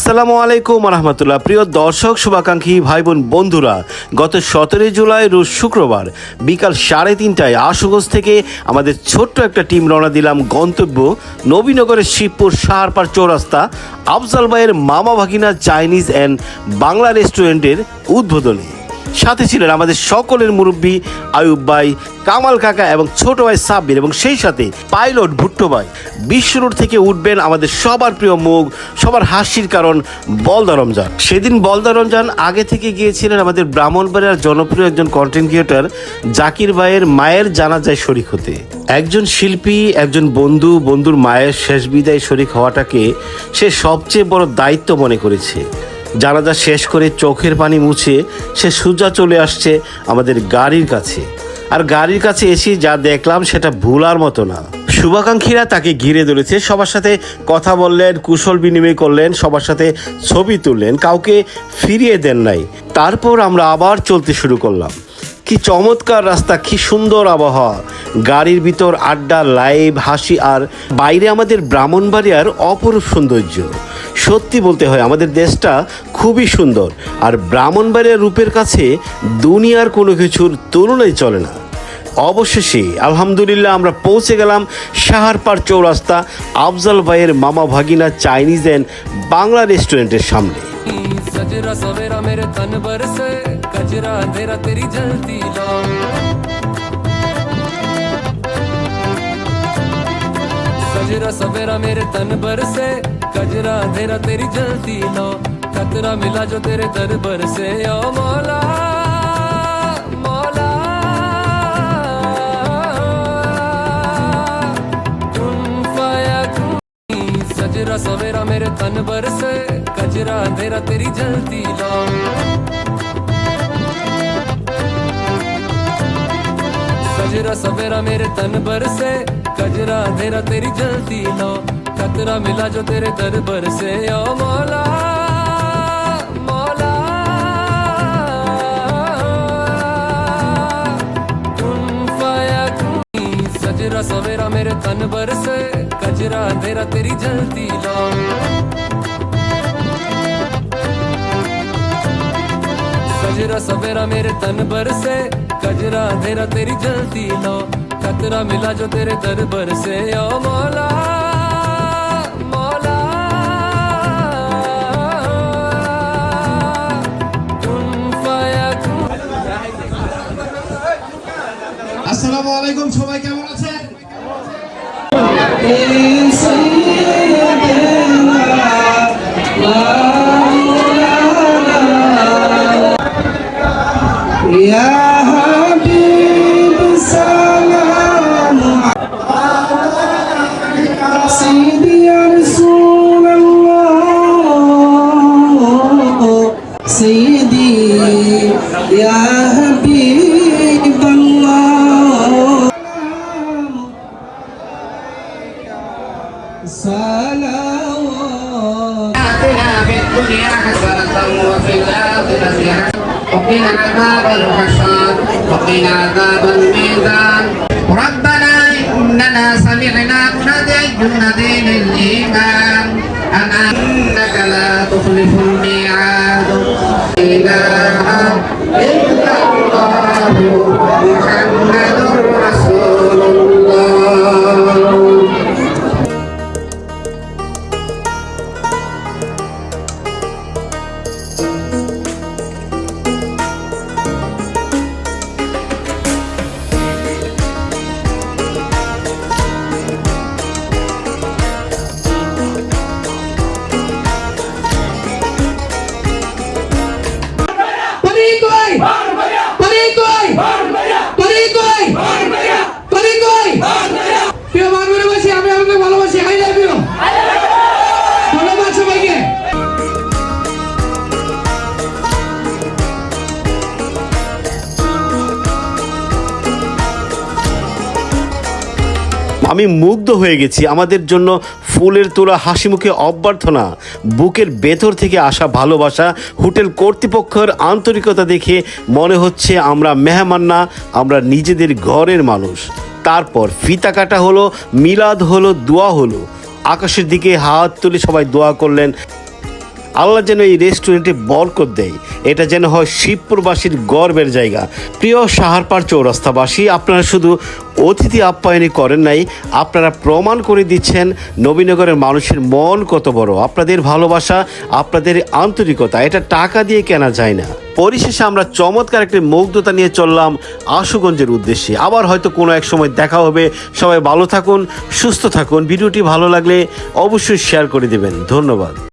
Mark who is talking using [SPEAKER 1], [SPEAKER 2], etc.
[SPEAKER 1] আসসালামু আলাইকুম রহমতুল্লাহ। প্রিয় দর্শক, শুভাকাঙ্ক্ষী ভাই বোন বন্ধুরা, গত 17 জুলাই রোজ শুক্রবার বিকাল 3:30টায় আশুগঞ্জ থেকে আমাদের ছোট্ট একটা টিম রওনা দিলাম গন্তব্য নবীনগরের শিবপুর সাহারপাড় চৌরাস্তা আফজাল ভাইয়ের মামা ভাগিনা চাইনিজ অ্যান্ড বাংলা রেস্টুরেন্টের উদ্বোধনে। সাথে ছিলেন আমাদের সকলের মুরব্বী আয়ুব ভাই, কামাল কাকা এবং ছোট ভাই সাব্বির, এবং সেই সাথে পাইলট ভুট্টো ভাই। বিশ্ব রোড থেকে উঠবেন আমাদের সবার প্রিয় মুখ, সবার হাসির কারণ বলদা রমজান। সেদিন বলদা রমজান আগে থেকে গিয়েছিলেন আমাদের ব্রাহ্মণবাড়িয়ার জনপ্রিয় একজন কন্টেন্ট ক্রিয়েটর জাকির ভাইয়ের মায়ের জানাজায় শরীক হতে। একজন শিল্পী, একজন বন্ধুর মায়ের শেষ বিদায় শরীক হওয়াটাকে সে সবচেয়ে বড় দায়িত্ব মনে করেছে। জানাজা শেষ করে চোখের পানি মুছে সে সোজা চলে আসছে আমাদের গাড়ির কাছে। আর গাড়ির কাছে এসে যা দেখলাম সেটা ভুলার মতো না। শুভাকাঙ্ক্ষীরা তাকে ঘিরে ধরেছে, সবার সাথে কথা বললেন, কুশল বিনিময় করলেন, সবার সাথে ছবি তুললেন, কাউকে ফিরিয়ে দেন নাই। তারপর আমরা আবার চলতে শুরু করলাম। কি চমৎকার রাস্তা, কি সুন্দর আবহাওয়া, গাড়ির ভিতর আড্ডা, লাইভ, হাসি, আর বাইরে আমাদের ব্রাহ্মণবাড়িয়ার অপরূপ সৌন্দর্য। সত্যি বলতে হয় আমাদের দেশটা খুবই সুন্দর, আর ব্রাহ্মণবাড়িয়ার রূপের কাছে দুনিয়ার কোনো কিছুর তুলনাই চলে না। অবশেষে আলহামদুলিল্লাহ আমরা পৌঁছে গেলাম সাহারপাড় চৌরাস্তা আফজাল ভাইয়ের মামা ভাগিনা চাইনিজ অ্যান্ড বাংলা রেস্টুরেন্টের সামনে।
[SPEAKER 2] सजरा सवेरा मेरे तन बरसे कजरा अंधेरा तेरी जलती लो सजरा सवेरा मेरे तन बरसे कजरा अंधेरा तेरी जलती लो खतरा मिला जो तेरे दर बरसे ओ मौला मौला तुम फाया सजरा सवेरा मेरे तन बरसे कजरा अंधेरा तेरी जलती लो सजरा सवेरा मेरे तन बरसे कजरा अंधेरा तेरी जलती लो खतरा मिला जो तेरे दर बरसे ओ मौला मौला तुम फाया सजरा सवेरा मेरे तन बरसे कजरा अंधेरा तेरी जलती लो सजरा सवेरा मेरे तन बरसे कजरा अंधेरा तेरी जलती लो खतरा मिला जो तेरे दर बरसे ओ मौला मौला तुम फाया
[SPEAKER 3] আসসালামু আলাইকুম, সবাই কেমন আছেন?
[SPEAKER 4] يا حبيب سلام سيدي يا رسول الله سيدي يا حبيب الله صلوات
[SPEAKER 5] آتنا في الدنيا حسنة وفي الآخرة حسنة وقنا عذاب الحشر وقنا عذاب الميزان ربنا إننا سمعنا مناديا ينادي للإيمان أن إنك لا تخلف الميعاد إله إلا الله محمد رسول الله
[SPEAKER 4] আমি আপনাকে ভালোবাসি। I love you. ধন্যবাদ সবাইকে।
[SPEAKER 1] আমি মুগ্ধ হয়ে গেছি। আমাদের জন্য ফুলের তোড়া, হাসি মুখে অভ্যর্থনা, বুকের ভেতর থেকে আসা ভালোবাসা, হোটেল কর্তৃপক্ষের আন্তরিকতা দেখে মনে হচ্ছে আমরা মেহমান না, আমরা নিজেদের ঘরের মানুষ। তারপর ফিতা কাটা হলো, মিলাদ হলো, দোয়া হলো। আকাশের দিকে হাত তুলে সবাই দোয়া করলেন। আল্লাহ যেন এই রেস্টুরেন্টে বরকত দেয়, এটা যেন হয় শিবপুরবাসীর গর্বের জায়গা। প্রিয় সাহারপাড় চৌরাস্তাবাসী, আপনারা শুধু অতিথি আপ্যায়নই করেন নাই, আপনারা প্রমাণ করে দিচ্ছেন নবীনগরের মানুষের মন কত বড়। আপনাদের ভালোবাসা, আপনাদের আন্তরিকতা, এটা টাকা দিয়ে কেনা যায় না। পরিশেষে আমরা চমৎকার একটি মুগ্ধতা নিয়ে চললাম আশুগঞ্জের উদ্দেশ্যে। আবার হয়তো কোনো এক সময় দেখা হবে। সবাই ভালো থাকুন, সুস্থ থাকুন। ভিডিওটি ভালো লাগলে অবশ্যই শেয়ার করে দেবেন। ধন্যবাদ।